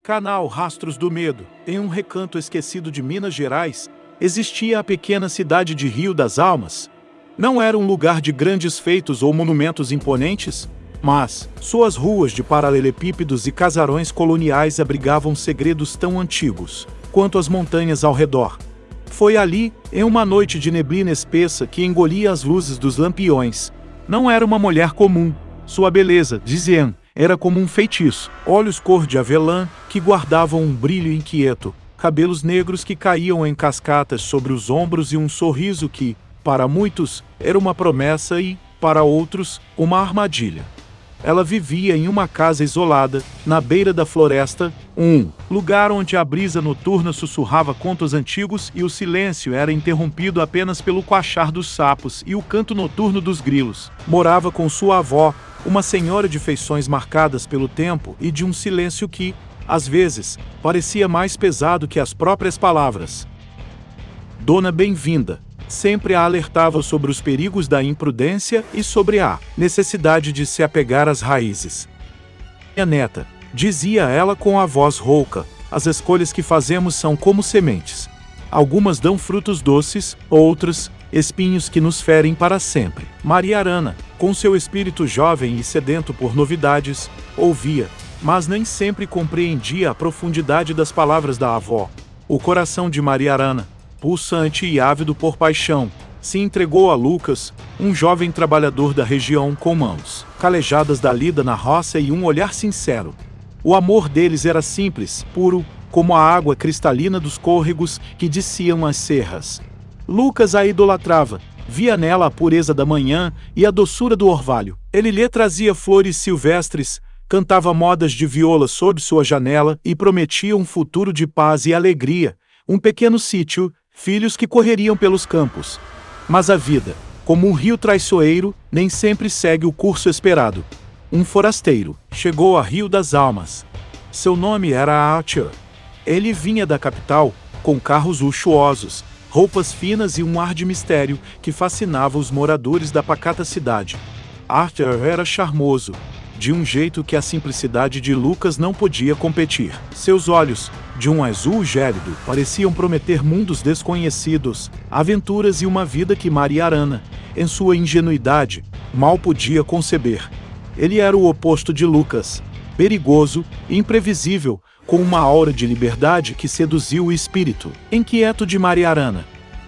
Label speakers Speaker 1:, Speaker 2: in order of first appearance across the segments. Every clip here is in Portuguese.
Speaker 1: Canal Rastros do Medo. Em um recanto esquecido de Minas Gerais, existia a pequena cidade de Rio das Almas. Não era um lugar de grandes feitos ou monumentos imponentes, mas suas ruas de paralelepípedos e casarões coloniais abrigavam segredos tão antigos quanto as montanhas ao redor. Foi ali, em uma noite de neblina espessa que engolia as luzes dos lampiões. Não era uma mulher comum. Sua beleza, diziam, era como um feitiço. Olhos cor de avelã, que guardavam um brilho inquieto, cabelos negros que caíam em cascatas sobre os ombros e um sorriso que, para muitos, era uma promessa e, para outros, uma armadilha. Ela vivia em uma casa isolada, na beira da floresta, um lugar onde a brisa noturna sussurrava contos antigos e o silêncio era interrompido apenas pelo coachar dos sapos e o canto noturno dos grilos. Morava com sua avó, uma senhora de feições marcadas pelo tempo e de um silêncio que, às vezes, parecia mais pesado que as próprias palavras. Dona Bem-vinda sempre a alertava sobre os perigos da imprudência e sobre a necessidade de se apegar às raízes. Minha neta, dizia ela com a voz rouca, as escolhas que fazemos são como sementes. Algumas dão frutos doces, outras, espinhos que nos ferem para sempre. Maria Arana, com seu espírito jovem e sedento por novidades, ouvia, mas nem sempre compreendia a profundidade das palavras da avó. O coração de Maria Arana, pulsante e ávido por paixão, se entregou a Lucas, um jovem trabalhador da região com mãos calejadas da lida na roça e um olhar sincero. O amor deles era simples, puro, como a água cristalina dos córregos que desciam as serras. Lucas a idolatrava, via nela a pureza da manhã e a doçura do orvalho. Ele lhe trazia flores silvestres, cantava modas de viola sob sua janela e prometia um futuro de paz e alegria, um pequeno sítio, filhos que correriam pelos campos. Mas a vida, como um rio traiçoeiro, nem sempre segue o curso esperado. Um forasteiro chegou a Rio das Almas. Seu nome era Arthur. Ele vinha da capital, com carros luxuosos, roupas finas e um ar de mistério que fascinava os moradores da pacata cidade. Arthur era charmoso, de um jeito que a simplicidade de Lucas não podia competir. Seus olhos, de um azul gélido, pareciam prometer mundos desconhecidos, aventuras e uma vida que Maria Arana, em sua ingenuidade, mal podia conceber. Ele era o oposto de Lucas, perigoso, imprevisível, com uma aura de liberdade que seduziu o espírito inquieto de Maria Arana.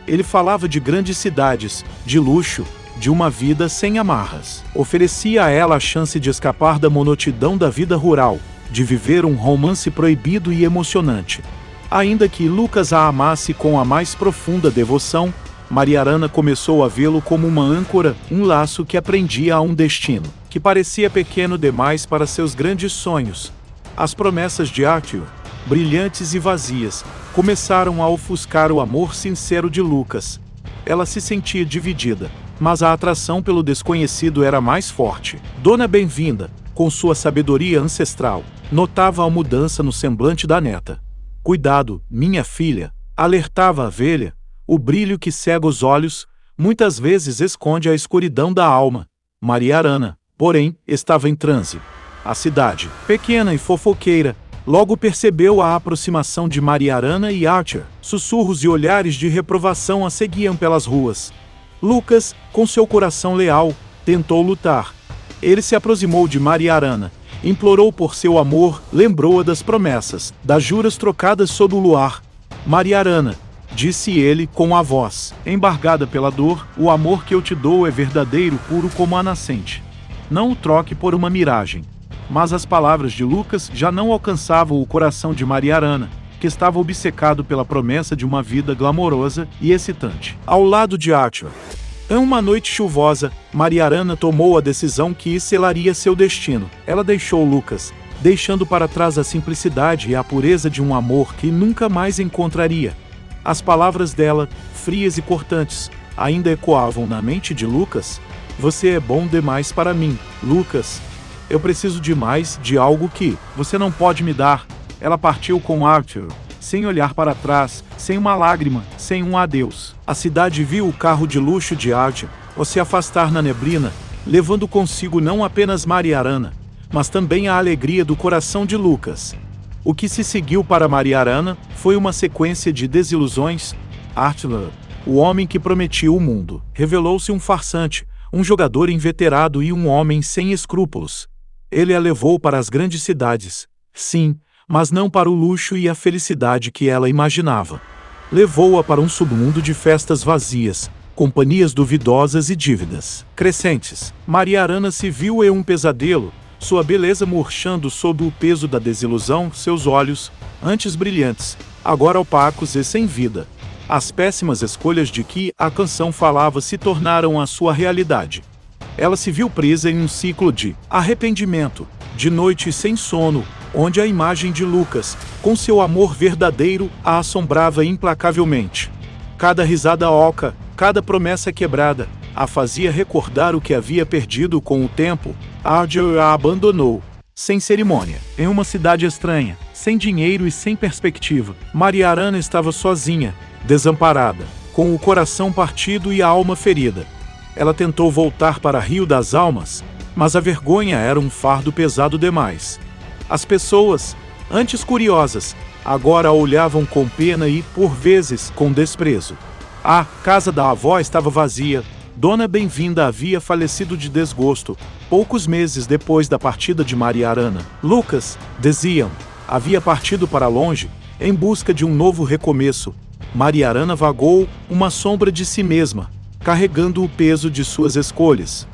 Speaker 1: Ele falava de grandes cidades, de luxo, de uma vida sem amarras. Oferecia a ela a chance de escapar da monotidão da vida rural, de viver um romance proibido e emocionante. Ainda que Lucas a amasse com a mais profunda devoção, Maria Arana começou a vê-lo como uma âncora, um laço que prendia a um destino, que parecia pequeno demais para seus grandes sonhos. As promessas de Arthur, brilhantes e vazias, começaram a ofuscar o amor sincero de Lucas. Ela se sentia dividida, mas a atração pelo desconhecido era mais forte. Dona Bem-vinda, com sua sabedoria ancestral, notava a mudança no semblante da neta. Cuidado, minha filha, alertava a velha, o brilho que cega os olhos, muitas vezes esconde a escuridão da alma. Maria Arana, porém, estava em transe. A cidade, pequena e fofoqueira, logo percebeu a aproximação de Maria Arana e Arthur. Sussurros e olhares de reprovação a seguiam pelas ruas. Lucas, com seu coração leal, tentou lutar. Ele se aproximou de Maria Arana, implorou por seu amor, lembrou-a das promessas, das juras trocadas sob o luar. Maria Arana, disse ele com a voz embargada pela dor, o amor que eu te dou é verdadeiro, puro como a nascente. Não o troque por uma miragem. Mas as palavras de Lucas já não alcançavam o coração de Maria Arana, que estava obcecado pela promessa de uma vida glamourosa e excitante. Ao lado de Arthur. Em uma noite chuvosa, Maria Arana tomou a decisão que selaria seu destino. Ela deixou Lucas, deixando para trás a simplicidade e a pureza de um amor que nunca mais encontraria. As palavras dela, frias e cortantes, ainda ecoavam na mente de Lucas. Você é bom demais para mim, Lucas. Eu preciso de mais, de algo que você não pode me dar. Ela partiu com Arthur, sem olhar para trás, sem uma lágrima, sem um adeus. A cidade viu o carro de luxo de Arthur se afastar na neblina, levando consigo não apenas Maria Arana, mas também a alegria do coração de Lucas. O que se seguiu para Mariarana foi uma sequência de desilusões. Arthur, o homem que prometia o mundo, revelou-se um farsante, um jogador inveterado e um homem sem escrúpulos. Ele a levou para as grandes cidades, sim, mas não para o luxo e a felicidade que ela imaginava. Levou-a para um submundo de festas vazias, companhias duvidosas e dívidas crescentes. Mariarana se viu em um pesadelo, sua beleza murchando sob o peso da desilusão, seus olhos, antes brilhantes, agora opacos e sem vida. As péssimas escolhas de que a canção falava se tornaram a sua realidade. Ela se viu presa em um ciclo de arrependimento, de noites sem sono, onde a imagem de Lucas, com seu amor verdadeiro, a assombrava implacavelmente. Cada risada oca, cada promessa quebrada, a fazia recordar o que havia perdido com o tempo. Arthur a abandonou, sem cerimônia, em uma cidade estranha, sem dinheiro e sem perspectiva. Mariarana estava sozinha, desamparada, com o coração partido e a alma ferida. Ela tentou voltar para Rio das Almas, mas a vergonha era um fardo pesado demais. As pessoas, antes curiosas, agora a olhavam com pena e, por vezes, com desprezo. A casa da avó estava vazia. Dona Bem-vinda havia falecido de desgosto, poucos meses depois da partida de Mariarana. Lucas, diziam, havia partido para longe, em busca de um novo recomeço. Mariarana vagou, uma sombra de si mesma, carregando o peso de suas escolhas.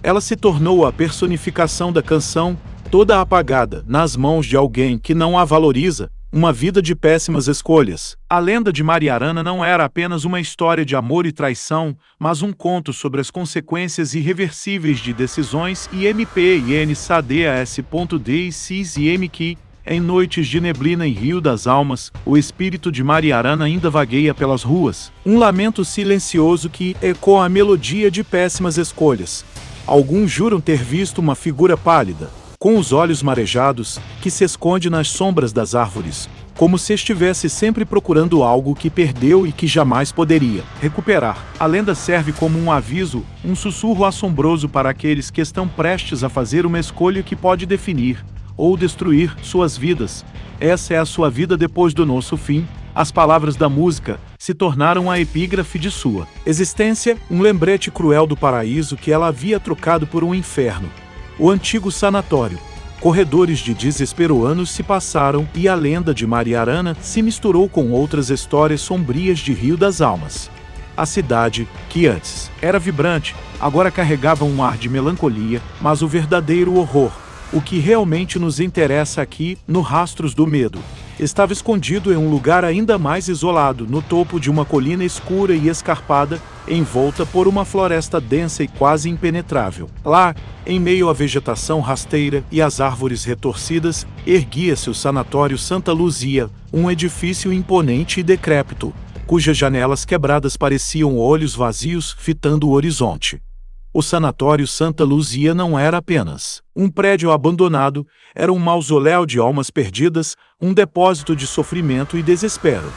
Speaker 1: Ela se tornou a personificação da canção, toda apagada, nas mãos de alguém que não a valoriza, uma vida de péssimas escolhas. A lenda de Mariarana não era apenas uma história de amor e traição, mas um conto sobre as consequências irreversíveis de decisões IMPINSADAS.D que, em noites de neblina em Rio das Almas, o espírito de Mariarana ainda vagueia pelas ruas. Um lamento silencioso que ecoa a melodia de péssimas escolhas. Alguns juram ter visto uma figura pálida, com os olhos marejados, que se esconde nas sombras das árvores, como se estivesse sempre procurando algo que perdeu e que jamais poderia recuperar. A lenda serve como um aviso, um sussurro assombroso para aqueles que estão prestes a fazer uma escolha que pode definir ou destruir suas vidas. Essa é a sua vida depois do nosso fim. As palavras da música se tornaram a epígrafe de sua existência, um lembrete cruel do paraíso que ela havia trocado por um inferno. O antigo sanatório. Corredores de desespero anos se passaram e a lenda de Mariarana se misturou com outras histórias sombrias de Rio das Almas. A cidade, que antes era vibrante, agora carregava um ar de melancolia, mas o verdadeiro horror, o que realmente nos interessa aqui, no Rastros do Medo, estava escondido em um lugar ainda mais isolado, no topo de uma colina escura e escarpada, envolta por uma floresta densa e quase impenetrável. Lá, em meio à vegetação rasteira e às árvores retorcidas, erguia-se o Sanatório Santa Luzia, um edifício imponente e decrépito, cujas janelas quebradas pareciam olhos vazios fitando o horizonte. O Sanatório Santa Luzia não era apenas um prédio abandonado, era um mausoléu de almas perdidas, um depósito de sofrimento e desespero.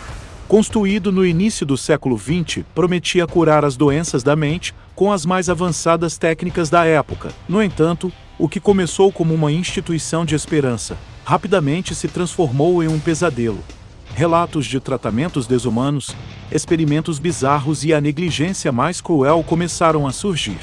Speaker 1: Construído no início do século XX, prometia curar as doenças da mente com as mais avançadas técnicas da época. No entanto, o que começou como uma instituição de esperança, rapidamente se transformou em um pesadelo. Relatos de tratamentos desumanos, experimentos bizarros e a negligência mais cruel começaram a surgir.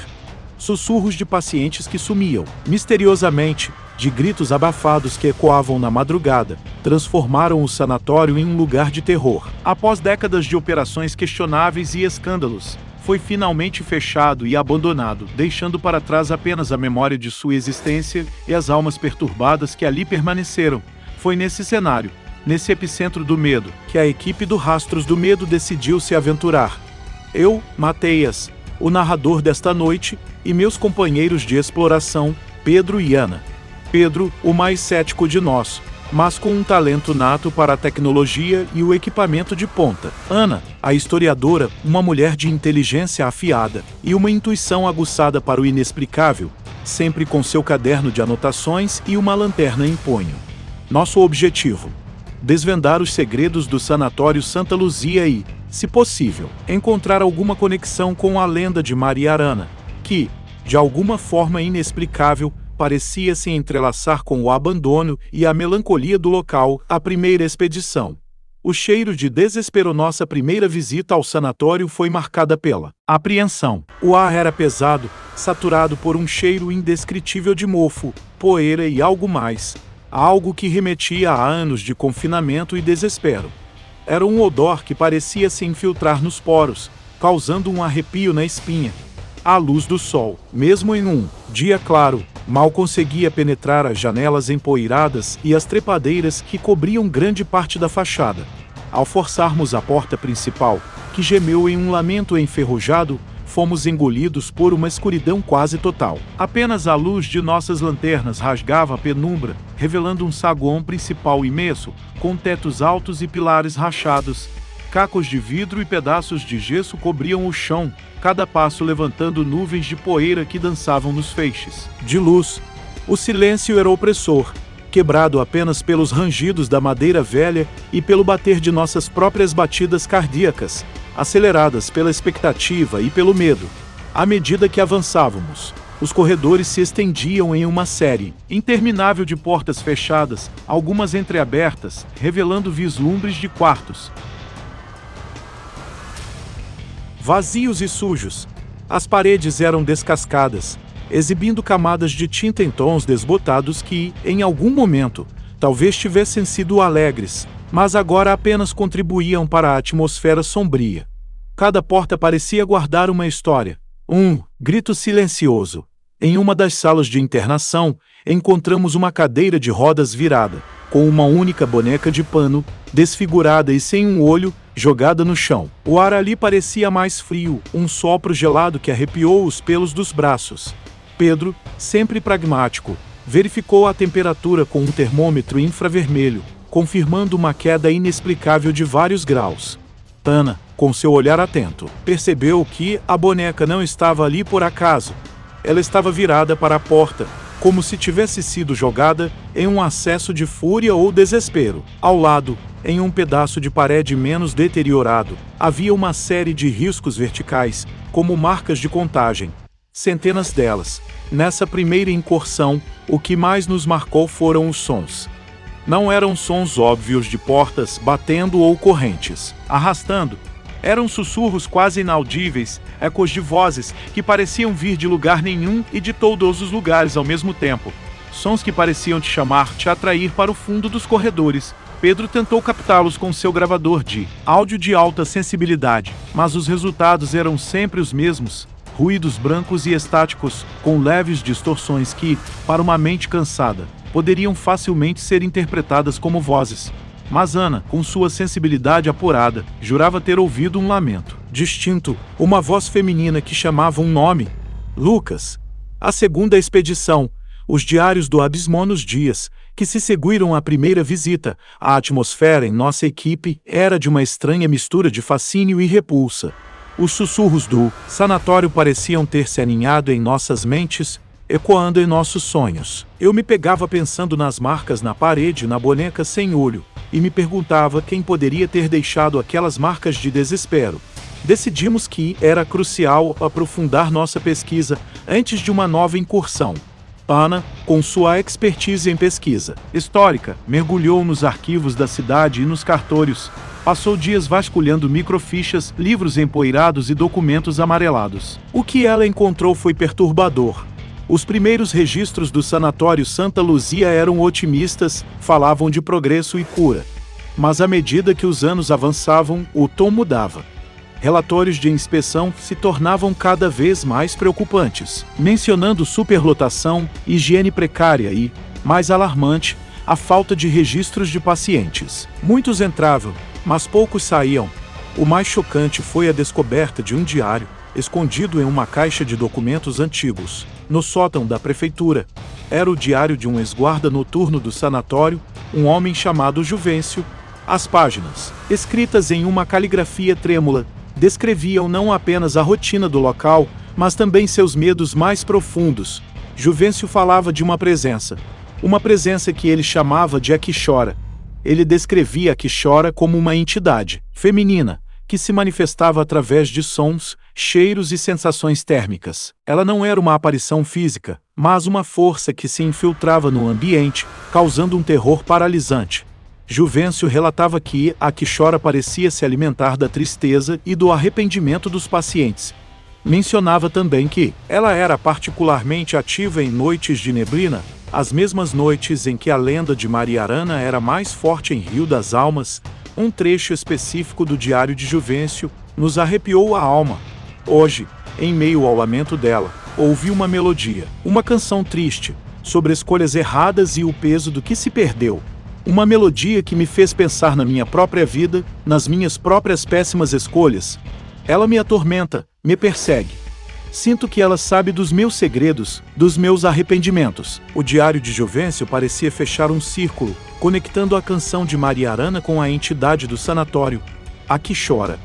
Speaker 1: Sussurros de pacientes que sumiam, misteriosamente, de gritos abafados que ecoavam na madrugada, transformaram o sanatório em um lugar de terror. Após décadas de operações questionáveis e escândalos, foi finalmente fechado e abandonado, deixando para trás apenas a memória de sua existência e as almas perturbadas que ali permaneceram. Foi nesse cenário, nesse epicentro do medo, que a equipe do Rastros do Medo decidiu se aventurar. Eu, Mateias, o narrador desta noite, e meus companheiros de exploração, Pedro e Ana. Pedro, o mais cético de nós, mas com um talento nato para a tecnologia e o equipamento de ponta. Ana, a historiadora, uma mulher de inteligência afiada e uma intuição aguçada para o inexplicável, sempre com seu caderno de anotações e uma lanterna em punho. Nosso objetivo: desvendar os segredos do Sanatório Santa Luzia e, se possível, encontrar alguma conexão com a lenda de Mariarana, que, de alguma forma inexplicável, parecia se entrelaçar com o abandono e a melancolia do local, a primeira expedição. O cheiro de desespero. Nossa primeira visita ao sanatório foi marcada pela apreensão. O ar era pesado, saturado por um cheiro indescritível de mofo, poeira e algo mais. Algo que remetia a anos de confinamento e desespero. Era um odor que parecia se infiltrar nos poros, causando um arrepio na espinha. A luz do sol, mesmo em um dia claro, mal conseguia penetrar as janelas empoeiradas e as trepadeiras que cobriam grande parte da fachada. Ao forçarmos a porta principal, que gemeu em um lamento enferrujado, fomos engolidos por uma escuridão quase total. Apenas a luz de nossas lanternas rasgava a penumbra, revelando um saguão principal imenso, com tetos altos e pilares rachados. Cacos de vidro e pedaços de gesso cobriam o chão, cada passo levantando nuvens de poeira que dançavam nos feixes de luz. O silêncio era opressor, quebrado apenas pelos rangidos da madeira velha e pelo bater de nossas próprias batidas cardíacas, aceleradas pela expectativa e pelo medo. À medida que avançávamos, os corredores se estendiam em uma série interminável de portas fechadas, algumas entreabertas, revelando vislumbres de quartos vazios e sujos. As paredes eram descascadas, exibindo camadas de tinta em tons desbotados que, em algum momento, talvez tivessem sido alegres, mas agora apenas contribuíam para a atmosfera sombria. Cada porta parecia guardar uma história. Um grito silencioso. Em uma das salas de internação, encontramos uma cadeira de rodas virada, com uma única boneca de pano, desfigurada e sem um olho, jogada no chão. O ar ali parecia mais frio, um sopro gelado que arrepiou os pelos dos braços. Pedro, sempre pragmático, verificou a temperatura com um termômetro infravermelho, confirmando uma queda inexplicável de vários graus. Tana, com seu olhar atento, percebeu que a boneca não estava ali por acaso. Ela estava virada para a porta, como se tivesse sido jogada em um acesso de fúria ou desespero. Ao lado, em um pedaço de parede menos deteriorado, havia uma série de riscos verticais, como marcas de contagem. Centenas delas. Nessa primeira incursão, o que mais nos marcou foram os sons. Não eram sons óbvios de portas batendo ou correntes arrastando. Eram sussurros quase inaudíveis, ecos de vozes que pareciam vir de lugar nenhum e de todos os lugares ao mesmo tempo. Sons que pareciam te chamar, te atrair para o fundo dos corredores. Pedro tentou captá-los com seu gravador de áudio de alta sensibilidade, mas os resultados eram sempre os mesmos. Ruídos brancos e estáticos, com leves distorções que, para uma mente cansada, poderiam facilmente ser interpretadas como vozes. Mas Ana, com sua sensibilidade apurada, jurava ter ouvido um lamento distinto, uma voz feminina que chamava um nome: Lucas. A segunda expedição, os diários do Abismo nos dias que se seguiram à primeira visita, a atmosfera em nossa equipe era de uma estranha mistura de fascínio e repulsa. Os sussurros do sanatório pareciam ter se aninhado em nossas mentes, ecoando em nossos sonhos. Eu me pegava pensando nas marcas na parede e na boneca sem olho, e me perguntava quem poderia ter deixado aquelas marcas de desespero. Decidimos que era crucial aprofundar nossa pesquisa antes de uma nova incursão. Ana, com sua expertise em pesquisa histórica, mergulhou nos arquivos da cidade e nos cartórios. Passou dias vasculhando microfichas, livros empoeirados e documentos amarelados. O que ela encontrou foi perturbador. Os primeiros registros do sanatório Santa Luzia eram otimistas, falavam de progresso e cura. Mas à medida que os anos avançavam, o tom mudava. Relatórios de inspeção se tornavam cada vez mais preocupantes, mencionando superlotação, higiene precária e, mais alarmante, a falta de registros de pacientes. Muitos entravam, mas poucos saíam. O mais chocante foi a descoberta de um diário, escondido em uma caixa de documentos antigos, no sótão da prefeitura. Era o diário de um ex-guarda noturno do sanatório, um homem chamado Juvencio. As páginas, escritas em uma caligrafia trêmula, descreviam não apenas a rotina do local, mas também seus medos mais profundos. Juvencio falava de uma presença que ele chamava de A Que Chora. Ele descrevia a Que Chora como uma entidade feminina, que se manifestava através de sons, cheiros e sensações térmicas. Ela não era uma aparição física, mas uma força que se infiltrava no ambiente, causando um terror paralisante. Juvencio relatava que a Quixora parecia se alimentar da tristeza e do arrependimento dos pacientes. Mencionava também que ela era particularmente ativa em noites de neblina, as mesmas noites em que a lenda de Mariarana era mais forte em Rio das Almas. Um trecho específico do diário de Juvencio nos arrepiou a alma. Hoje, em meio ao lamento dela, ouvi uma melodia, uma canção triste, sobre escolhas erradas e o peso do que se perdeu. Uma melodia que me fez pensar na minha própria vida, nas minhas próprias péssimas escolhas. Ela me atormenta, me persegue. Sinto que ela sabe dos meus segredos, dos meus arrependimentos. O diário de Juvencio parecia fechar um círculo, conectando a canção de Mariarana com a entidade do sanatório, a Quixora.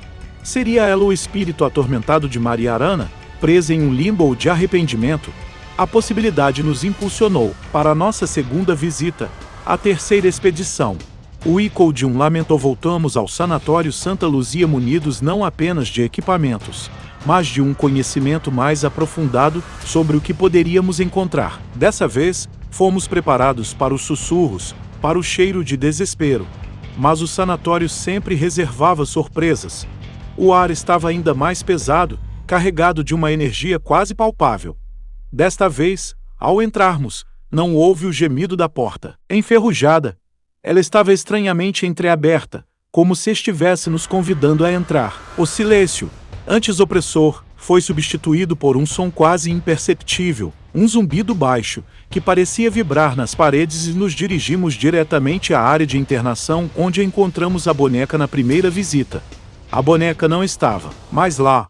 Speaker 1: Seria ela o espírito atormentado de Mariarana, presa em um limbo de arrependimento? A possibilidade nos impulsionou para a nossa segunda visita, a terceira expedição. O eco de um lamento. Voltamos ao sanatório Santa Luzia munidos não apenas de equipamentos, mas de um conhecimento mais aprofundado sobre o que poderíamos encontrar. Dessa vez, fomos preparados para os sussurros, para o cheiro de desespero. Mas o sanatório sempre reservava surpresas. O ar estava ainda mais pesado, carregado de uma energia quase palpável. Desta vez, ao entrarmos, não houve o gemido da porta. Enferrujada, ela estava estranhamente entreaberta, como se estivesse nos convidando a entrar. O silêncio, antes opressor, foi substituído por um som quase imperceptível, um zumbido baixo, que parecia vibrar nas paredes, e nos dirigimos diretamente à área de internação onde encontramos a boneca na primeira visita. A boneca não estava mais lá,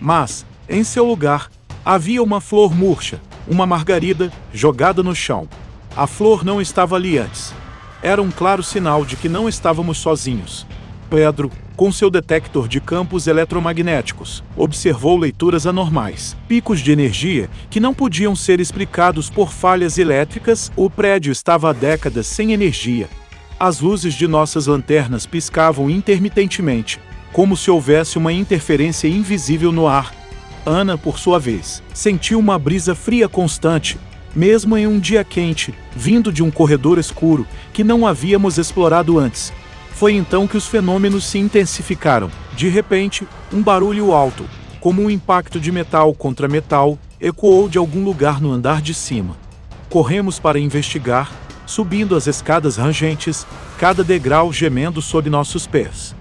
Speaker 1: mas, em seu lugar, havia uma flor murcha, uma margarida, jogada no chão. A flor não estava ali antes. Era um claro sinal de que não estávamos sozinhos. Pedro, com seu detector de campos eletromagnéticos, observou leituras anormais, picos de energia que não podiam ser explicados por falhas elétricas. O prédio estava há décadas sem energia. As luzes de nossas lanternas piscavam intermitentemente, como se houvesse uma interferência invisível no ar. Ana, por sua vez, sentiu uma brisa fria constante, mesmo em um dia quente, vindo de um corredor escuro que não havíamos explorado antes. Foi então que os fenômenos se intensificaram. De repente, um barulho alto, como um impacto de metal contra metal, ecoou de algum lugar no andar de cima. Corremos para investigar, subindo as escadas rangentes, cada degrau gemendo sob nossos pés.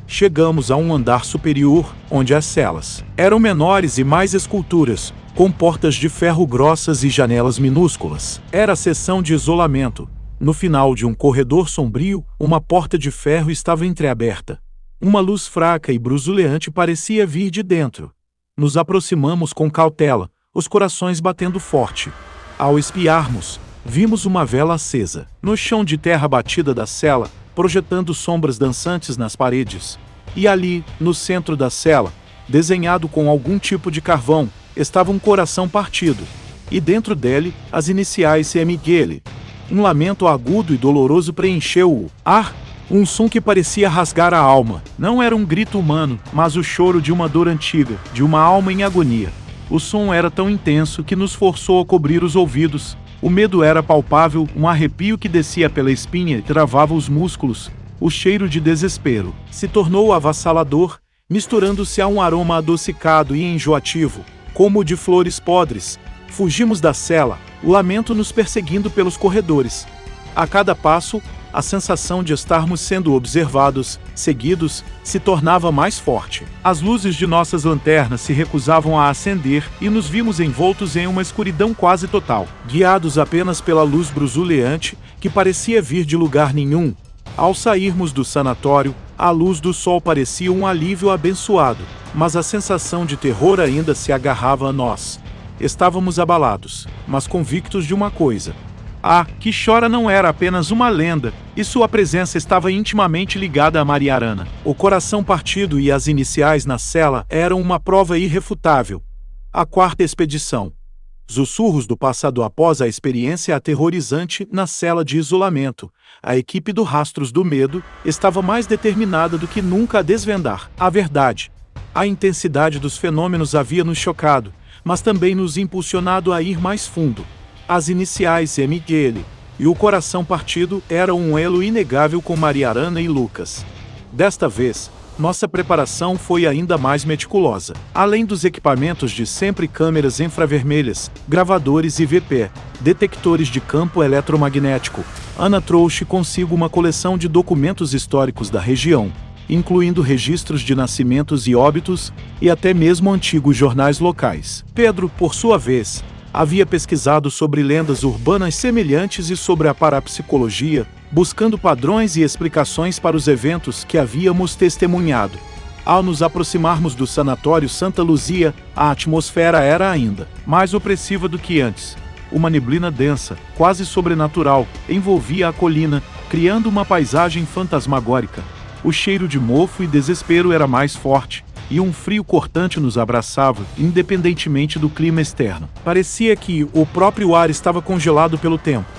Speaker 1: Chegamos a um andar superior, onde as celas eram menores e mais esculturas, com portas de ferro grossas e janelas minúsculas. Era a seção de isolamento. No final de um corredor sombrio, uma porta de ferro estava entreaberta. Uma luz fraca e bruzuleante parecia vir de dentro. Nos aproximamos com cautela, os corações batendo forte. Ao espiarmos, vimos uma vela acesa no chão de terra batida da cela, projetando sombras dançantes nas paredes. E ali, no centro da cela, desenhado com algum tipo de carvão, estava um coração partido. E dentro dele, as iniciais CMGL. Um lamento agudo e doloroso preencheu o ar, um som que parecia rasgar a alma. Não era um grito humano, mas o choro de uma dor antiga, de uma alma em agonia. O som era tão intenso que nos forçou a cobrir os ouvidos. O medo era palpável, um arrepio que descia pela espinha e travava os músculos. O cheiro de desespero se tornou avassalador, misturando-se a um aroma adocicado e enjoativo, como o de flores podres. Fugimos da cela, o lamento nos perseguindo pelos corredores. A cada passo, a sensação de estarmos sendo observados, seguidos, se tornava mais forte. As luzes de nossas lanternas se recusavam a acender e nos vimos envoltos em uma escuridão quase total, guiados apenas pela luz bruzuleante, que parecia vir de lugar nenhum. Ao sairmos do sanatório, a luz do sol parecia um alívio abençoado, mas a sensação de terror ainda se agarrava a nós. Estávamos abalados, mas convictos de uma coisa. A Quixora não era apenas uma lenda, e sua presença estava intimamente ligada a Mariarana. O coração partido e as iniciais na cela eram uma prova irrefutável. A quarta expedição. Sussurros do passado após a experiência aterrorizante na cela de isolamento. A equipe do Rastros do Medo estava mais determinada do que nunca a desvendar a verdade. A intensidade dos fenômenos havia nos chocado, mas também nos impulsionado a ir mais fundo. As iniciais MGL e o coração partido eram um elo inegável com Mariarana e Lucas. Desta vez, nossa preparação foi ainda mais meticulosa. Além dos equipamentos de sempre, câmeras infravermelhas, gravadores IVP, detectores de campo eletromagnético, Ana trouxe consigo uma coleção de documentos históricos da região, incluindo registros de nascimentos e óbitos, e até mesmo antigos jornais locais. Pedro, por sua vez, havia pesquisado sobre lendas urbanas semelhantes e sobre a parapsicologia, buscando padrões e explicações para os eventos que havíamos testemunhado. Ao nos aproximarmos do sanatório Santa Luzia, a atmosfera era ainda mais opressiva do que antes. Uma neblina densa, quase sobrenatural, envolvia a colina, criando uma paisagem fantasmagórica. O cheiro de mofo e desespero era mais forte, e um frio cortante nos abraçava, independentemente do clima externo. Parecia que o próprio ar estava congelado pelo tempo.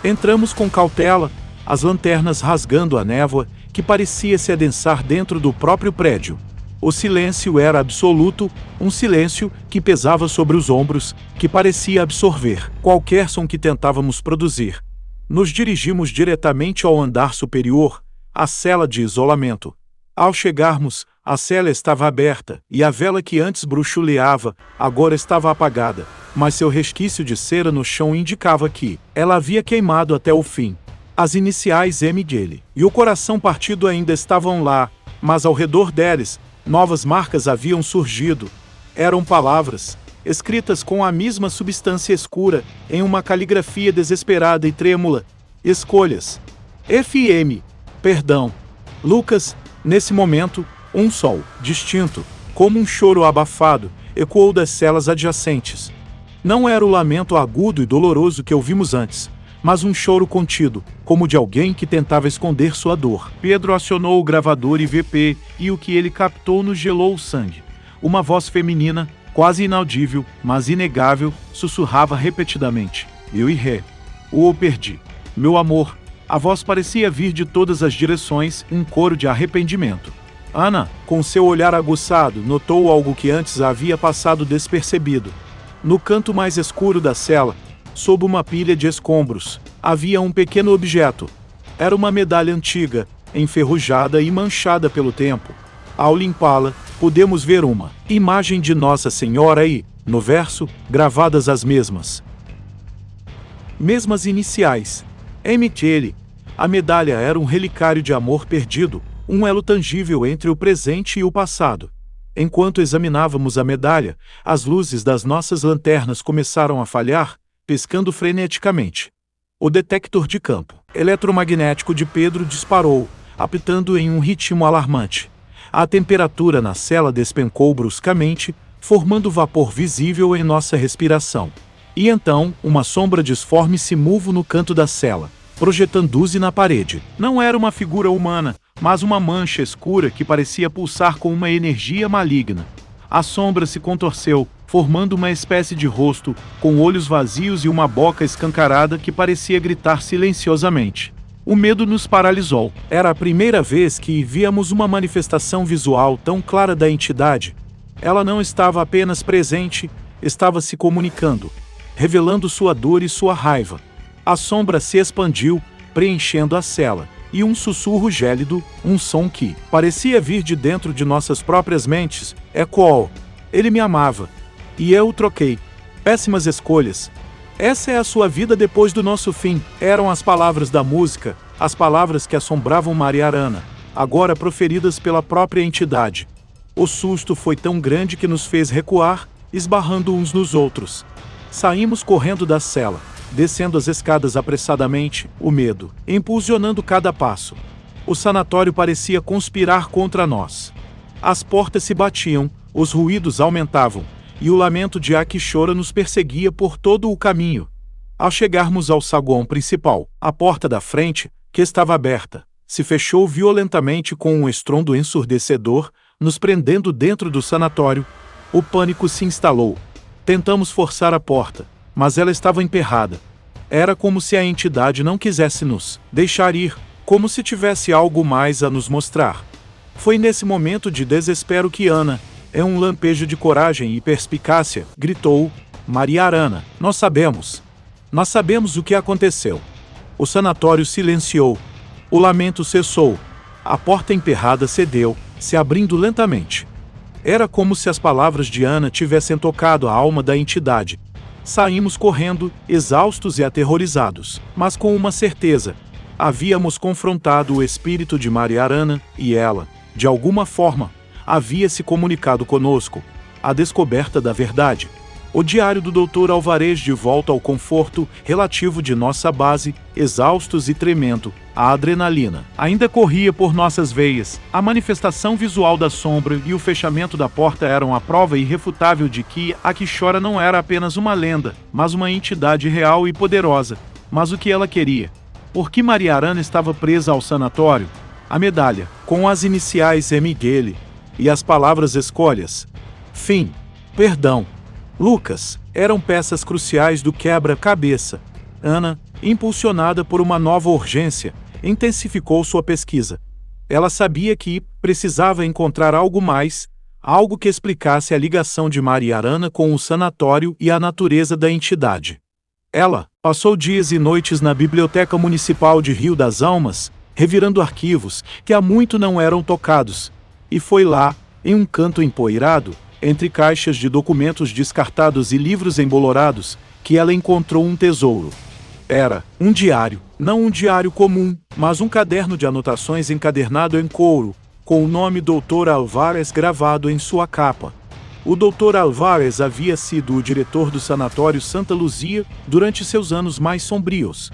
Speaker 1: Entramos com cautela, as lanternas rasgando a névoa, que parecia se adensar dentro do próprio prédio. O silêncio era absoluto, um silêncio que pesava sobre os ombros, que parecia absorver qualquer som que tentávamos produzir. Nos dirigimos diretamente ao andar superior, a cela de isolamento. Ao chegarmos, a cela estava aberta, e a vela que antes bruxuleava, agora estava apagada, mas seu resquício de cera no chão indicava que ela havia queimado até o fim. As iniciais MGL e o coração partido ainda estavam lá, mas ao redor deles, novas marcas haviam surgido. Eram palavras, escritas com a mesma substância escura, em uma caligrafia desesperada e trêmula. Escolhas. FM. Perdão. Lucas, nesse momento, um sol, distinto, como um choro abafado, ecoou das celas adjacentes. Não era o lamento agudo e doloroso que ouvimos antes, mas um choro contido, como de alguém que tentava esconder sua dor. Pedro acionou o gravador IVP e o que ele captou nos gelou o sangue. Uma voz feminina, quase inaudível, mas inegável, sussurrava repetidamente: "Eu errei. O perdi. Meu amor." A voz parecia vir de todas as direções, um coro de arrependimento. Ana, com seu olhar aguçado, notou algo que antes havia passado despercebido. No canto mais escuro da cela, sob uma pilha de escombros, havia um pequeno objeto. Era uma medalha antiga, enferrujada e manchada pelo tempo. Ao limpá-la, pudemos ver uma imagem de Nossa Senhora e, no verso, gravadas as mesmas iniciais. MTL. A medalha era um relicário de amor perdido, um elo tangível entre o presente e o passado. Enquanto examinávamos a medalha, as luzes das nossas lanternas começaram a falhar, piscando freneticamente. O detector de campo eletromagnético de Pedro disparou, apitando em um ritmo alarmante. A temperatura na cela despencou bruscamente, formando vapor visível em nossa respiração. E então, uma sombra disforme se moveu no canto da cela, projetando-se na parede. Não era uma figura humana, mas uma mancha escura que parecia pulsar com uma energia maligna. A sombra se contorceu, formando uma espécie de rosto, com olhos vazios e uma boca escancarada que parecia gritar silenciosamente. O medo nos paralisou. Era a primeira vez que víamos uma manifestação visual tão clara da entidade. Ela não estava apenas presente, estava se comunicando, revelando sua dor e sua raiva. A sombra se expandiu, preenchendo a cela, e um sussurro gélido, um som que parecia vir de dentro de nossas próprias mentes, ecoou. Ele me amava. E eu o troquei. Péssimas escolhas. Essa é a sua vida depois do nosso fim. Eram as palavras da música, as palavras que assombravam Mariarana, agora proferidas pela própria entidade. O susto foi tão grande que nos fez recuar, esbarrando uns nos outros. Saímos correndo da cela, descendo as escadas apressadamente, o medo impulsionando cada passo. O sanatório parecia conspirar contra nós. As portas se batiam, os ruídos aumentavam, e o lamento de Akishora nos perseguia por todo o caminho. Ao chegarmos ao saguão principal, a porta da frente, que estava aberta, se fechou violentamente com um estrondo ensurdecedor, nos prendendo dentro do sanatório. O pânico se instalou. Tentamos forçar a porta, mas ela estava emperrada. Era como se a entidade não quisesse nos deixar ir, como se tivesse algo mais a nos mostrar. Foi nesse momento de desespero que Ana, em um lampejo de coragem e perspicácia, gritou: Maria Arana, nós sabemos. Nós sabemos o que aconteceu. O sanatório silenciou. O lamento cessou. A porta emperrada cedeu, se abrindo lentamente. Era como se as palavras de Ana tivessem tocado a alma da entidade. Saímos correndo, exaustos e aterrorizados, mas com uma certeza. Havíamos confrontado o espírito de Maria Arana, e ela, de alguma forma, havia se comunicado conosco. A descoberta da verdade. O diário do Dr. Alvarez de volta ao conforto relativo de nossa base, exaustos e tremendo, a adrenalina ainda corria por nossas veias. A manifestação visual da sombra e o fechamento da porta eram a prova irrefutável de que a que chora não era apenas uma lenda, mas uma entidade real e poderosa. Mas o que ela queria? Por que Maria Arana estava presa ao sanatório? A medalha, com as iniciais Miguel e as palavras escolhas. Fim. Perdão. Lucas, eram peças cruciais do quebra-cabeça. Ana, impulsionada por uma nova urgência, intensificou sua pesquisa. Ela sabia que precisava encontrar algo mais, algo que explicasse a ligação de Maria Arana com o sanatório e a natureza da entidade. Ela passou dias e noites na Biblioteca Municipal de Rio das Almas, revirando arquivos que há muito não eram tocados, e foi lá, em um canto empoeirado, entre caixas de documentos descartados e livros embolorados, que ela encontrou um tesouro. Era um diário, não um diário comum, mas um caderno de anotações encadernado em couro, com o nome Dr. Alvarez gravado em sua capa. O Dr. Alvarez havia sido o diretor do Sanatório Santa Luzia durante seus anos mais sombrios.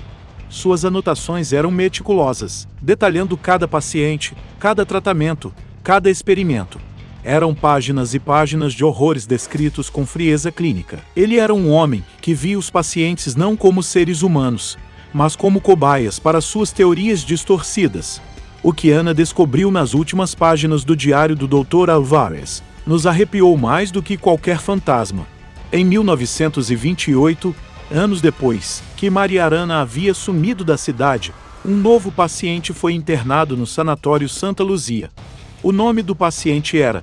Speaker 1: Suas anotações eram meticulosas, detalhando cada paciente, cada tratamento, cada experimento. Eram páginas e páginas de horrores descritos com frieza clínica. Ele era um homem que via os pacientes não como seres humanos, mas como cobaias para suas teorias distorcidas. O que Ana descobriu nas últimas páginas do diário do Dr. Alvarez nos arrepiou mais do que qualquer fantasma. Em 1928, anos depois que Maria Arana havia sumido da cidade, um novo paciente foi internado no Sanatório Santa Luzia. O nome do paciente era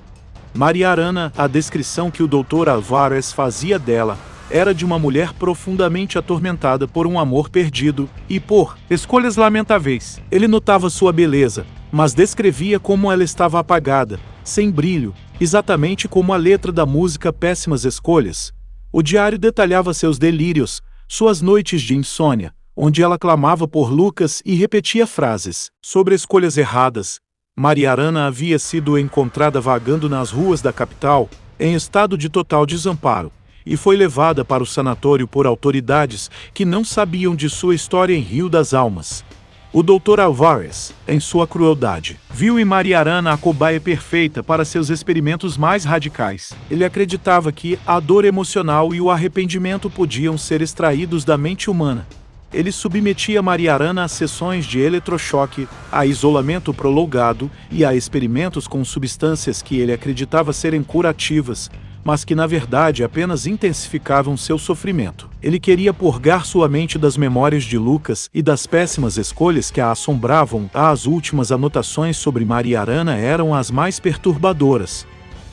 Speaker 1: Maria Arana. A descrição que o Dr. Alvarez fazia dela era de uma mulher profundamente atormentada por um amor perdido e por escolhas lamentáveis. Ele notava sua beleza, mas descrevia como ela estava apagada, sem brilho, exatamente como a letra da música Péssimas Escolhas. O diário detalhava seus delírios, suas noites de insônia, onde ela clamava por Lucas e repetia frases sobre escolhas erradas. Maria Arana havia sido encontrada vagando nas ruas da capital, em estado de total desamparo, e foi levada para o sanatório por autoridades que não sabiam de sua história em Rio das Almas. O Dr. Alvarez, em sua crueldade, viu em Maria Arana a cobaia perfeita para seus experimentos mais radicais. Ele acreditava que a dor emocional e o arrependimento podiam ser extraídos da mente humana. Ele submetia Maria Arana a sessões de eletrochoque, a isolamento prolongado e a experimentos com substâncias que ele acreditava serem curativas, mas que na verdade apenas intensificavam seu sofrimento. Ele queria purgar sua mente das memórias de Lucas e das péssimas escolhas que a assombravam. As últimas anotações sobre Maria Arana eram as mais perturbadoras.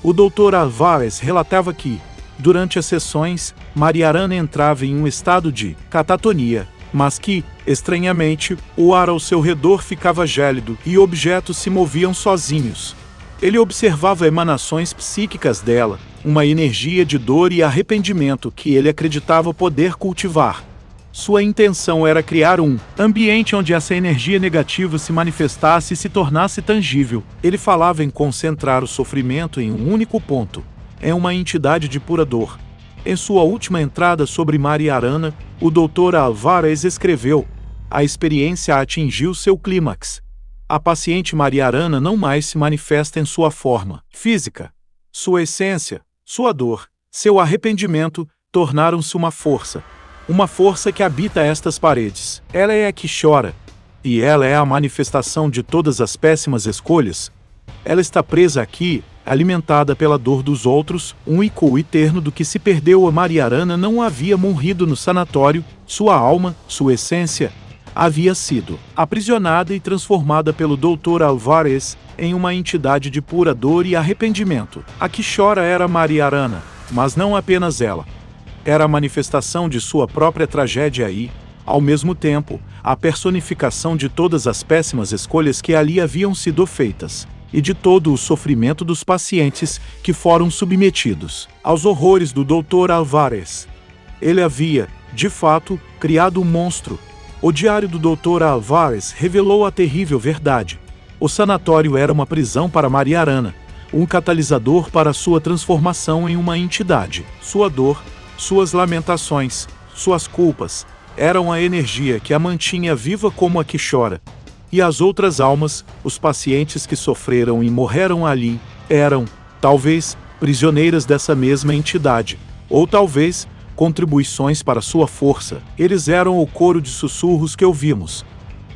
Speaker 1: O Dr. Alvarez relatava que, durante as sessões, Maria Arana entrava em um estado de catatonia, mas que, estranhamente, o ar ao seu redor ficava gélido e objetos se moviam sozinhos. Ele observava emanações psíquicas dela, uma energia de dor e arrependimento que ele acreditava poder cultivar. Sua intenção era criar um ambiente onde essa energia negativa se manifestasse e se tornasse tangível. Ele falava em concentrar o sofrimento em um único ponto, em uma entidade de pura dor. Em sua última entrada sobre Maria Arana, o Dr. Alvarez escreveu: a experiência atingiu seu clímax. A paciente Maria Arana não mais se manifesta em sua forma física. Sua essência, sua dor, seu arrependimento tornaram-se uma força que habita estas paredes. Ela é a que chora, e ela é a manifestação de todas as péssimas escolhas. Ela está presa aqui, alimentada pela dor dos outros, um eco eterno do que se perdeu. A Mariarana não havia morrido no sanatório, sua alma, sua essência, havia sido aprisionada e transformada pelo Dr. Álvares em uma entidade de pura dor e arrependimento. A que chora era Mariarana, mas não apenas ela. Era a manifestação de sua própria tragédia e, ao mesmo tempo, a personificação de todas as péssimas escolhas que ali haviam sido feitas, e de todo o sofrimento dos pacientes que foram submetidos aos horrores do Dr. Álvares. Ele havia, de fato, criado um monstro. O diário do Dr. Álvares revelou a terrível verdade. O sanatório era uma prisão para Mariarana, um catalisador para sua transformação em uma entidade. Sua dor, suas lamentações, suas culpas, eram a energia que a mantinha viva como a que chora. E as outras almas, os pacientes que sofreram e morreram ali, eram, talvez, prisioneiras dessa mesma entidade, ou talvez, contribuições para sua força. Eles eram o coro de sussurros que ouvimos.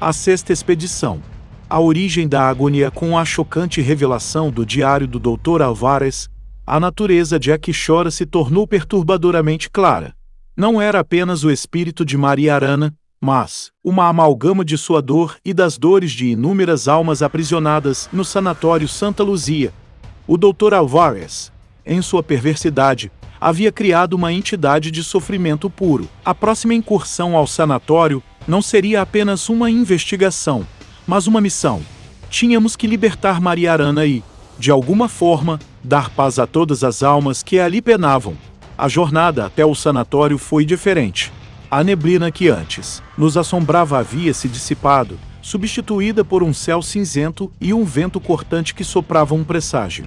Speaker 1: A sexta expedição. A origem da agonia. Com a chocante revelação do diário do Dr. Álvares, a natureza de A que chora se tornou perturbadoramente clara. Não era apenas o espírito de Mariarana, mas uma amalgama de sua dor e das dores de inúmeras almas aprisionadas no sanatório Santa Luzia. O Dr. Álvares, em sua perversidade, havia criado uma entidade de sofrimento puro. A próxima incursão ao sanatório não seria apenas uma investigação, mas uma missão. Tínhamos que libertar Mariarana e, de alguma forma, dar paz a todas as almas que ali penavam. A jornada até o sanatório foi diferente. A neblina que antes nos assombrava havia se dissipado, substituída por um céu cinzento e um vento cortante que soprava um presságio.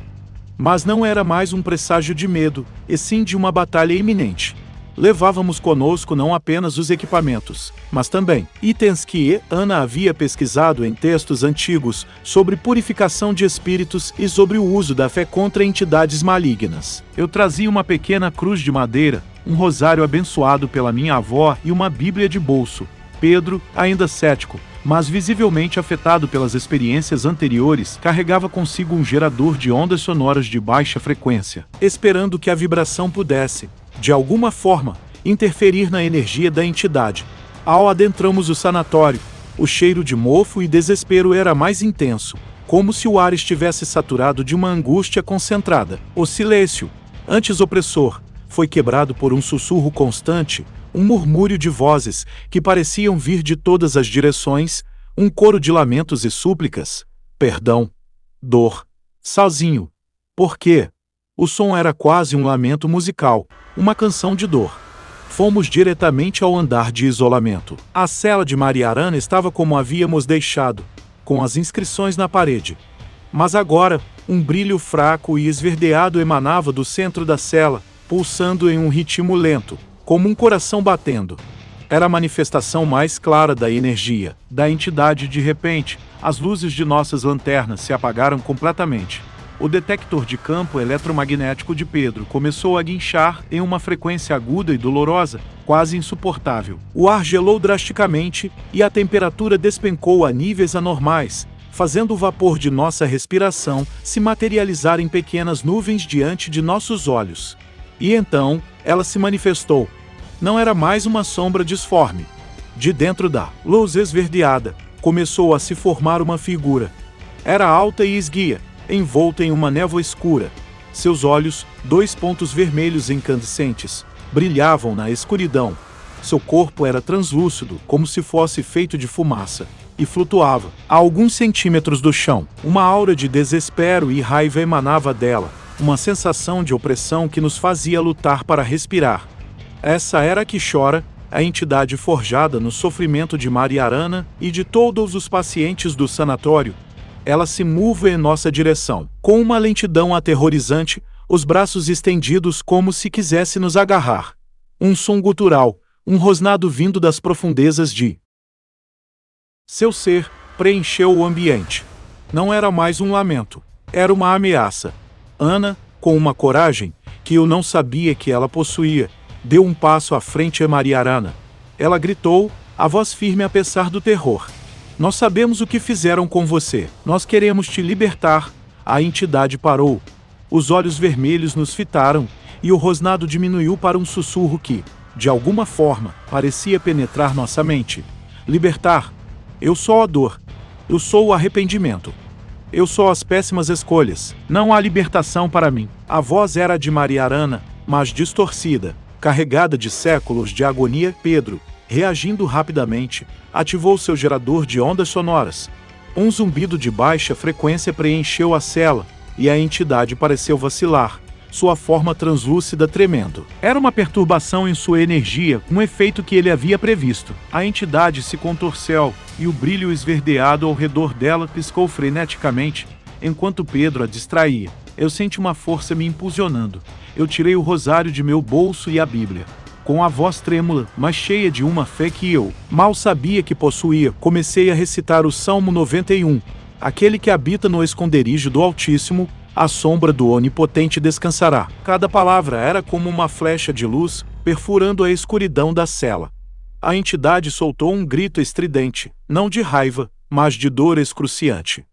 Speaker 1: Mas não era mais um presságio de medo, e sim de uma batalha iminente. Levávamos conosco não apenas os equipamentos, mas também itens que Ana havia pesquisado em textos antigos sobre purificação de espíritos e sobre o uso da fé contra entidades malignas. Eu trazia uma pequena cruz de madeira, um rosário abençoado pela minha avó e uma Bíblia de bolso. Pedro, ainda cético, mas visivelmente afetado pelas experiências anteriores, carregava consigo um gerador de ondas sonoras de baixa frequência, esperando que a vibração pudesse, de alguma forma, interferir na energia da entidade. Ao adentramos o sanatório, o cheiro de mofo e desespero era mais intenso, como se o ar estivesse saturado de uma angústia concentrada. O silêncio, antes opressor, foi quebrado por um sussurro constante, um murmúrio de vozes que pareciam vir de todas as direções, um coro de lamentos e súplicas. Perdão. Dor. Sozinho. Por quê? O som era quase um lamento musical, uma canção de dor. Fomos diretamente ao andar de isolamento. A cela de Mariarana estava como havíamos deixado, com as inscrições na parede. Mas agora, um brilho fraco e esverdeado emanava do centro da cela, pulsando em um ritmo lento, como um coração batendo. Era a manifestação mais clara da energia, da entidade. De repente, as luzes de nossas lanternas se apagaram completamente. O detector de campo eletromagnético de Pedro começou a guinchar em uma frequência aguda e dolorosa, quase insuportável. O ar gelou drasticamente e a temperatura despencou a níveis anormais, fazendo o vapor de nossa respiração se materializar em pequenas nuvens diante de nossos olhos. E então, ela se manifestou. Não era mais uma sombra disforme. De dentro da luz esverdeada, começou a se formar uma figura. Era alta e esguia, envolta em uma névoa escura. Seus olhos, 2 pontos vermelhos incandescentes, brilhavam na escuridão. Seu corpo era translúcido, como se fosse feito de fumaça, e flutuava a alguns centímetros do chão. Uma aura de desespero e raiva emanava dela, uma sensação de opressão que nos fazia lutar para respirar. Essa era a que chora, a entidade forjada no sofrimento de Mariarana e de todos os pacientes do sanatório. Ela se move em nossa direção, com uma lentidão aterrorizante, os braços estendidos como se quisesse nos agarrar. Um som gutural, um rosnado vindo das profundezas de seu ser, preencheu o ambiente. Não era mais um lamento, era uma ameaça. Ana, com uma coragem que eu não sabia que ela possuía, deu um passo à frente a Mariarana. Ela gritou, a voz firme apesar do terror. Nós sabemos o que fizeram com você. Nós queremos te libertar. A entidade parou. Os olhos vermelhos nos fitaram, e o rosnado diminuiu para um sussurro que, de alguma forma, parecia penetrar nossa mente. Libertar. Eu sou a dor. Eu sou o arrependimento. Eu sou as péssimas escolhas. Não há libertação para mim. A voz era a de Mariarana, mas distorcida, carregada de séculos de agonia. Pedro, reagindo rapidamente, ativou seu gerador de ondas sonoras. Um zumbido de baixa frequência preencheu a cela, e a entidade pareceu vacilar, sua forma translúcida tremendo. Era uma perturbação em sua energia, um efeito que ele havia previsto. A entidade se contorceu, e o brilho esverdeado ao redor dela piscou freneticamente, enquanto Pedro a distraía. Eu senti uma força me impulsionando. Eu tirei o rosário de meu bolso e a Bíblia. Com a voz trêmula, mas cheia de uma fé que eu mal sabia que possuía, comecei a recitar o Salmo 91. Aquele que habita no esconderijo do Altíssimo, à sombra do Onipotente descansará. Cada palavra era como uma flecha de luz, perfurando a escuridão da cela. A entidade soltou um grito estridente, não de raiva, mas de dor excruciante.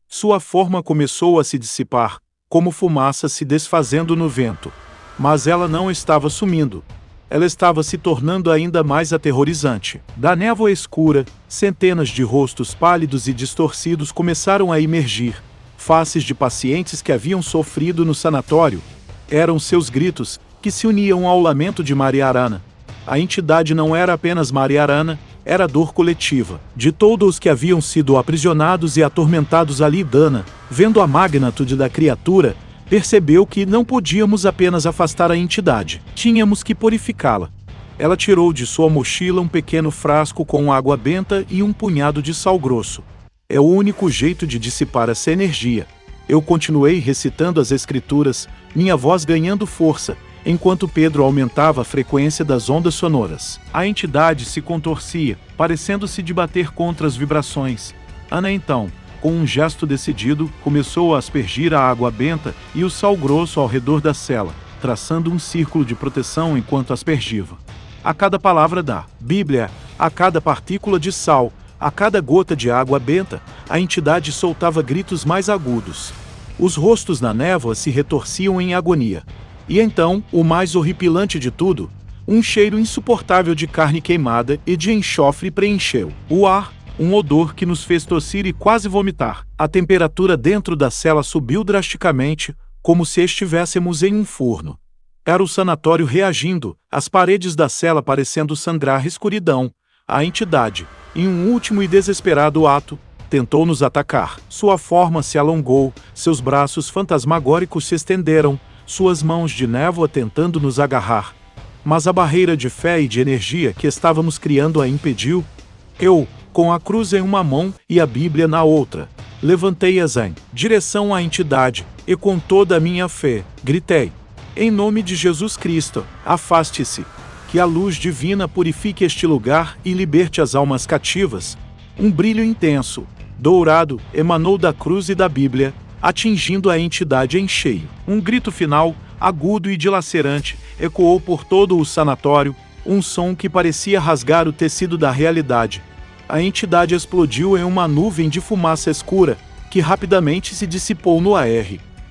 Speaker 1: Sua forma começou a se dissipar, como fumaça se desfazendo no vento. Mas ela não estava sumindo. Ela estava se tornando ainda mais aterrorizante. Da névoa escura, centenas de rostos pálidos e distorcidos começaram a emergir. Faces de pacientes que haviam sofrido no sanatório. Eram seus gritos, que se uniam ao lamento de Mariarana. A entidade não era apenas Mariarana, era a dor coletiva, de todos os que haviam sido aprisionados e atormentados ali. Dana, vendo a magnitude da criatura, percebeu que não podíamos apenas afastar a entidade, tínhamos que purificá-la. Ela tirou de sua mochila um pequeno frasco com água benta e um punhado de sal grosso. É o único jeito de dissipar essa energia. Eu continuei recitando as escrituras, minha voz ganhando força, enquanto Pedro aumentava a frequência das ondas sonoras. A entidade se contorcia, parecendo se debater contra as vibrações. Ana então, com um gesto decidido, começou a aspergir a água benta e o sal grosso ao redor da cela, traçando um círculo de proteção enquanto aspergiva. A cada palavra da Bíblia, a cada partícula de sal, a cada gota de água benta, a entidade soltava gritos mais agudos. Os rostos na névoa se retorciam em agonia. E então, o mais horripilante de tudo, um cheiro insuportável de carne queimada e de enxofre preencheu o ar, um odor que nos fez tossir e quase vomitar. A temperatura dentro da cela subiu drasticamente, como se estivéssemos em um forno. Era o sanatório reagindo, as paredes da cela parecendo sangrar escuridão. A entidade, em um último e desesperado ato, tentou nos atacar. Sua forma se alongou, seus braços fantasmagóricos se estenderam, suas mãos de névoa tentando nos agarrar. Mas a barreira de fé e de energia que estávamos criando a impediu. Eu, com a cruz em uma mão e a Bíblia na outra, levantei-as em direção à entidade, e com toda a minha fé, gritei: em nome de Jesus Cristo, afaste-se. Que a luz divina purifique este lugar e liberte as almas cativas. Um brilho intenso, dourado, emanou da cruz e da Bíblia, atingindo a entidade em cheio. Um grito final, agudo e dilacerante, ecoou por todo o sanatório, um som que parecia rasgar o tecido da realidade. A entidade explodiu em uma nuvem de fumaça escura, que rapidamente se dissipou no ar.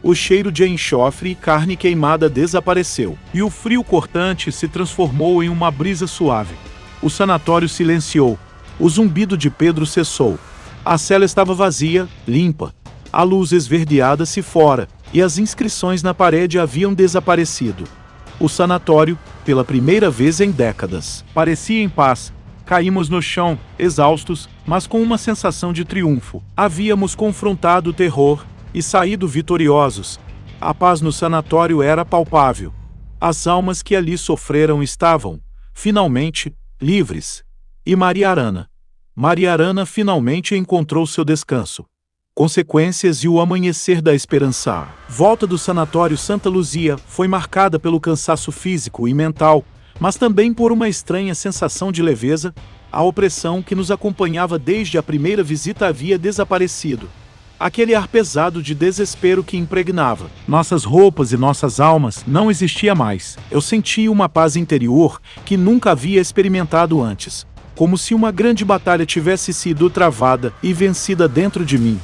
Speaker 1: O cheiro de enxofre e carne queimada desapareceu, e o frio cortante se transformou em uma brisa suave. O sanatório silenciou. O zumbido de Pedro cessou. A cela estava vazia, limpa. A luz esverdeada se fora, e as inscrições na parede haviam desaparecido. O sanatório, pela primeira vez em décadas, parecia em paz. Caímos no chão, exaustos, mas com uma sensação de triunfo. Havíamos confrontado o terror e saído vitoriosos. A paz no sanatório era palpável. As almas que ali sofreram estavam, finalmente, livres. E Mariarana finalmente encontrou seu descanso. Consequências e o amanhecer da esperança. Volta do sanatório Santa Luzia foi marcada pelo cansaço físico e mental, mas também por uma estranha sensação de leveza. A opressão que nos acompanhava desde a primeira visita havia desaparecido. Aquele ar pesado de desespero que impregnava nossas roupas e nossas almas não existia mais. Eu sentia uma paz interior que nunca havia experimentado antes, como se uma grande batalha tivesse sido travada e vencida dentro de mim.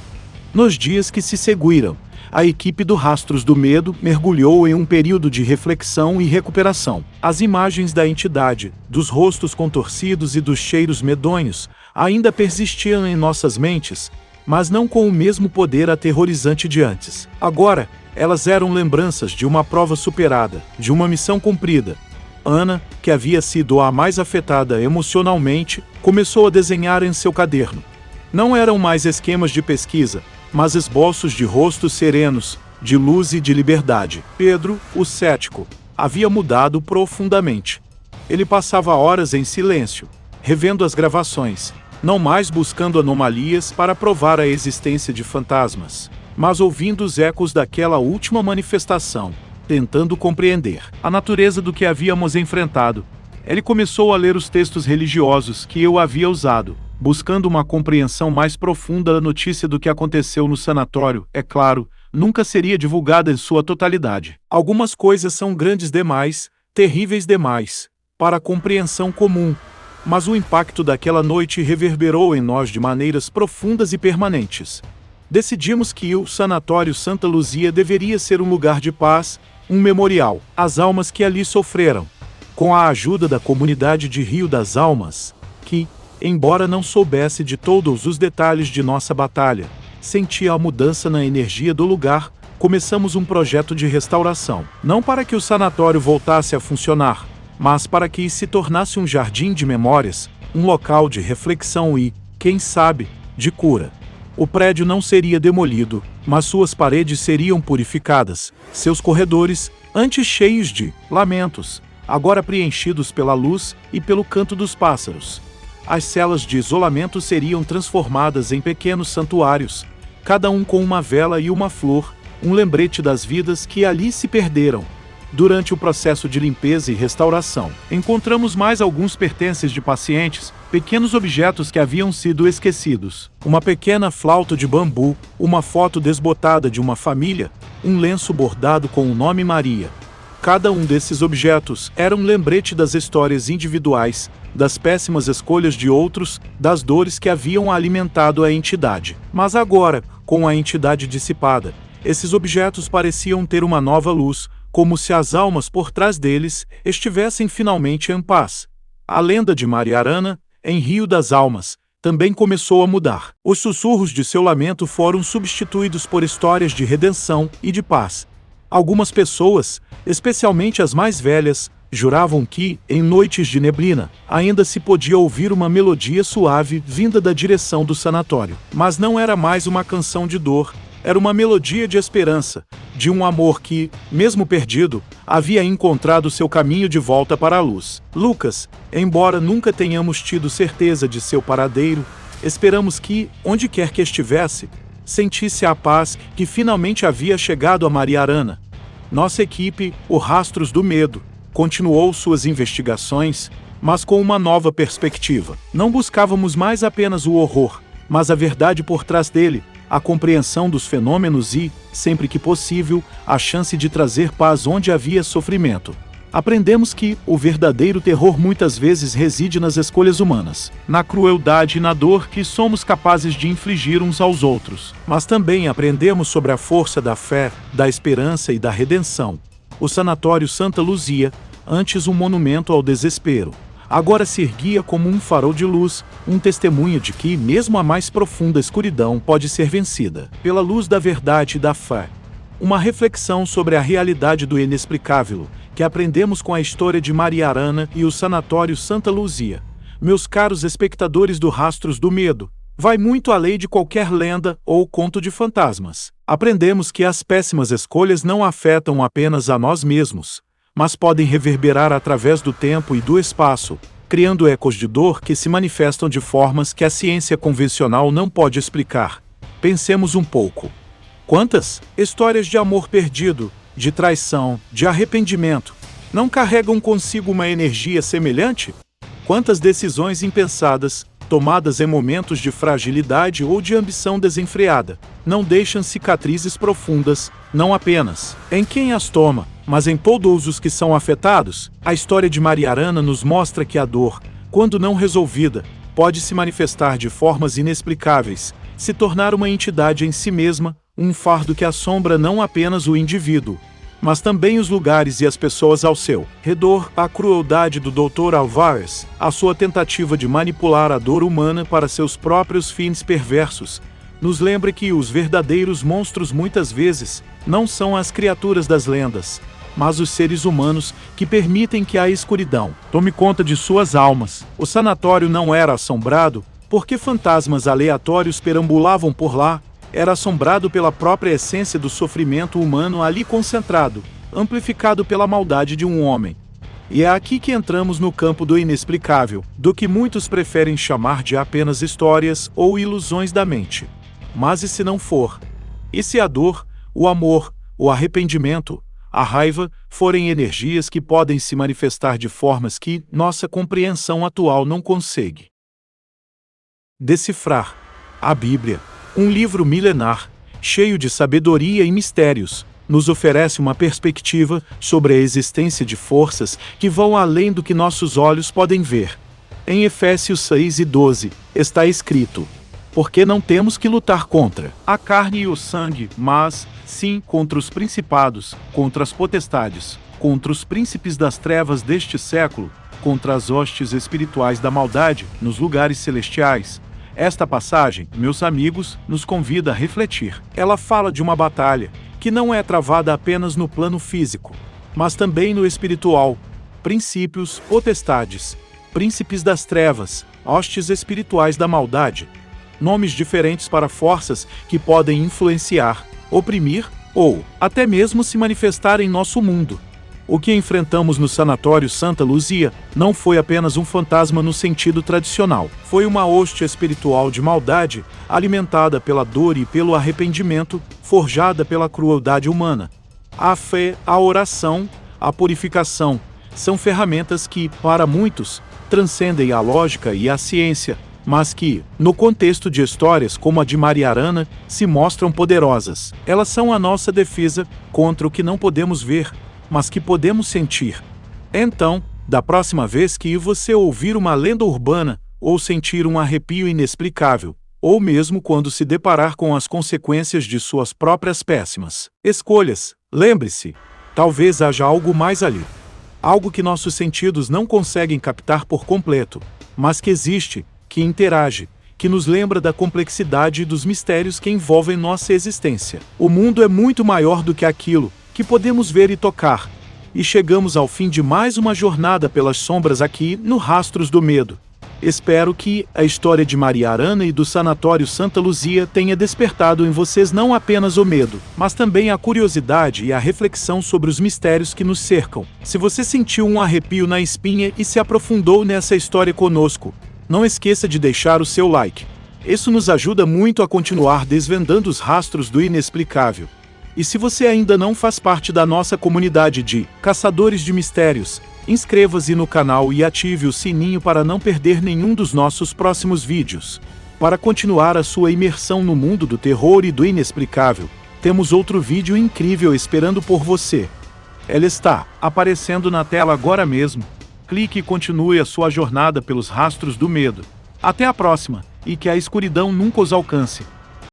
Speaker 1: Nos dias que se seguiram, a equipe do Rastros do Medo mergulhou em um período de reflexão e recuperação. As imagens da entidade, dos rostos contorcidos e dos cheiros medonhos, ainda persistiam em nossas mentes, mas não com o mesmo poder aterrorizante de antes. Agora, elas eram lembranças de uma prova superada, de uma missão cumprida. Ana, que havia sido a mais afetada emocionalmente, começou a desenhar em seu caderno. Não eram mais esquemas de pesquisa, mas esboços de rostos serenos, de luz e de liberdade. Pedro, o cético, havia mudado profundamente. Ele passava horas em silêncio, revendo as gravações, não mais buscando anomalias para provar a existência de fantasmas, mas ouvindo os ecos daquela última manifestação, tentando compreender a natureza do que havíamos enfrentado. Ele começou a ler os textos religiosos que eu havia usado, buscando uma compreensão mais profunda da notícia do que aconteceu no sanatório. É claro, nunca seria divulgada em sua totalidade. Algumas coisas são grandes demais, terríveis demais, para a compreensão comum, mas o impacto daquela noite reverberou em nós de maneiras profundas e permanentes. Decidimos que o Sanatório Santa Luzia deveria ser um lugar de paz, um memorial às almas que ali sofreram. Com a ajuda da comunidade de Rio das Almas, que, embora não soubesse de todos os detalhes de nossa batalha, sentia a mudança na energia do lugar, começamos um projeto de restauração. Não para que o sanatório voltasse a funcionar, mas para que se tornasse um jardim de memórias, um local de reflexão e, quem sabe, de cura. O prédio não seria demolido, mas suas paredes seriam purificadas, seus corredores, antes cheios de lamentos, agora preenchidos pela luz e pelo canto dos pássaros. As celas de isolamento seriam transformadas em pequenos santuários, cada um com uma vela e uma flor, um lembrete das vidas que ali se perderam. Durante o processo de limpeza e restauração, encontramos mais alguns pertences de pacientes, pequenos objetos que haviam sido esquecidos. Uma pequena flauta de bambu, uma foto desbotada de uma família, um lenço bordado com o nome Maria. Cada um desses objetos era um lembrete das histórias individuais, das péssimas escolhas de outros, das dores que haviam alimentado a entidade. Mas agora, com a entidade dissipada, esses objetos pareciam ter uma nova luz, como se as almas por trás deles estivessem finalmente em paz. A lenda de Mariarana, em Rio das Almas, também começou a mudar. Os sussurros de seu lamento foram substituídos por histórias de redenção e de paz. Algumas pessoas, especialmente as mais velhas, juravam que, em noites de neblina, ainda se podia ouvir uma melodia suave vinda da direção do sanatório. Mas não era mais uma canção de dor, era uma melodia de esperança, de um amor que, mesmo perdido, havia encontrado seu caminho de volta para a luz. Lucas, embora nunca tenhamos tido certeza de seu paradeiro, esperamos que, onde quer que estivesse, sentisse a paz que finalmente havia chegado a Mariarana. Nossa equipe, o Rastros do Medo, continuou suas investigações, mas com uma nova perspectiva. Não buscávamos mais apenas o horror, mas a verdade por trás dele, a compreensão dos fenômenos e, sempre que possível, a chance de trazer paz onde havia sofrimento. Aprendemos que o verdadeiro terror muitas vezes reside nas escolhas humanas, na crueldade e na dor que somos capazes de infligir uns aos outros. Mas também aprendemos sobre a força da fé, da esperança e da redenção. O Sanatório Santa Luzia, antes um monumento ao desespero, agora se erguia como um farol de luz, um testemunho de que mesmo a mais profunda escuridão pode ser vencida pela luz da verdade e da fé. Uma reflexão sobre a realidade do inexplicável, que aprendemos com a história de Mariarana e o Sanatório Santa Luzia. Meus caros espectadores do Rastros do Medo, vai muito além de qualquer lenda ou conto de fantasmas. Aprendemos que as péssimas escolhas não afetam apenas a nós mesmos, mas podem reverberar através do tempo e do espaço, criando ecos de dor que se manifestam de formas que a ciência convencional não pode explicar. Pensemos um pouco. Quantas histórias de amor perdido, de traição, de arrependimento, não carregam consigo uma energia semelhante? Quantas decisões impensadas, tomadas em momentos de fragilidade ou de ambição desenfreada, não deixam cicatrizes profundas, não apenas em quem as toma, mas em todos os que são afetados? A história de Mariarana nos mostra que a dor, quando não resolvida, pode se manifestar de formas inexplicáveis, se tornar uma entidade em si mesma, um fardo que assombra não apenas o indivíduo, mas também os lugares e as pessoas ao seu redor. A crueldade do Dr. Alvarez, a sua tentativa de manipular a dor humana para seus próprios fins perversos, nos lembra que os verdadeiros monstros muitas vezes não são as criaturas das lendas, mas os seres humanos que permitem que a escuridão tome conta de suas almas. O sanatório não era assombrado porque fantasmas aleatórios perambulavam por lá, era assombrado pela própria essência do sofrimento humano ali concentrado, amplificado pela maldade de um homem. E é aqui que entramos no campo do inexplicável, do que muitos preferem chamar de apenas histórias ou ilusões da mente. Mas e se não for? E se a dor, o amor, o arrependimento, a raiva forem energias que podem se manifestar de formas que nossa compreensão atual não consegue decifrar? A Bíblia, um livro milenar, cheio de sabedoria e mistérios, nos oferece uma perspectiva sobre a existência de forças que vão além do que nossos olhos podem ver. Em Efésios 6:12, está escrito: porque não temos que lutar contra a carne e o sangue, mas, sim, contra os principados, contra as potestades, contra os príncipes das trevas deste século, contra as hostes espirituais da maldade nos lugares celestiais. Esta passagem, meus amigos, nos convida a refletir. Ela fala de uma batalha que não é travada apenas no plano físico, mas também no espiritual. Princípios, potestades, príncipes das trevas, hostes espirituais da maldade. Nomes diferentes para forças que podem influenciar, oprimir ou até mesmo se manifestar em nosso mundo. O que enfrentamos no Sanatório Santa Luzia não foi apenas um fantasma no sentido tradicional. Foi uma hoste espiritual de maldade, alimentada pela dor e pelo arrependimento, forjada pela crueldade humana. A fé, a oração, a purificação são ferramentas que, para muitos, transcendem a lógica e a ciência, mas que, no contexto de histórias como a de Mariarana, se mostram poderosas. Elas são a nossa defesa contra o que não podemos ver, mas que podemos sentir. Então, da próxima vez que você ouvir uma lenda urbana, ou sentir um arrepio inexplicável, ou mesmo quando se deparar com as consequências de suas próprias péssimas escolhas, lembre-se, talvez haja algo mais ali. Algo que nossos sentidos não conseguem captar por completo, mas que existe, que interage, que nos lembra da complexidade e dos mistérios que envolvem nossa existência. O mundo é muito maior do que aquilo que podemos ver e tocar, e chegamos ao fim de mais uma jornada pelas sombras aqui no Rastros do Medo. Espero que a história de Mariarana e do Sanatório Santa Luzia tenha despertado em vocês não apenas o medo, mas também a curiosidade e a reflexão sobre os mistérios que nos cercam. Se você sentiu um arrepio na espinha e se aprofundou nessa história conosco, não esqueça de deixar o seu like. Isso nos ajuda muito a continuar desvendando os rastros do inexplicável. E se você ainda não faz parte da nossa comunidade de Caçadores de Mistérios, inscreva-se no canal e ative o sininho para não perder nenhum dos nossos próximos vídeos. Para continuar a sua imersão no mundo do terror e do inexplicável, temos outro vídeo incrível esperando por você. Ela está aparecendo na tela agora mesmo. Clique e continue a sua jornada pelos rastros do medo. Até a próxima, e que a escuridão nunca os alcance.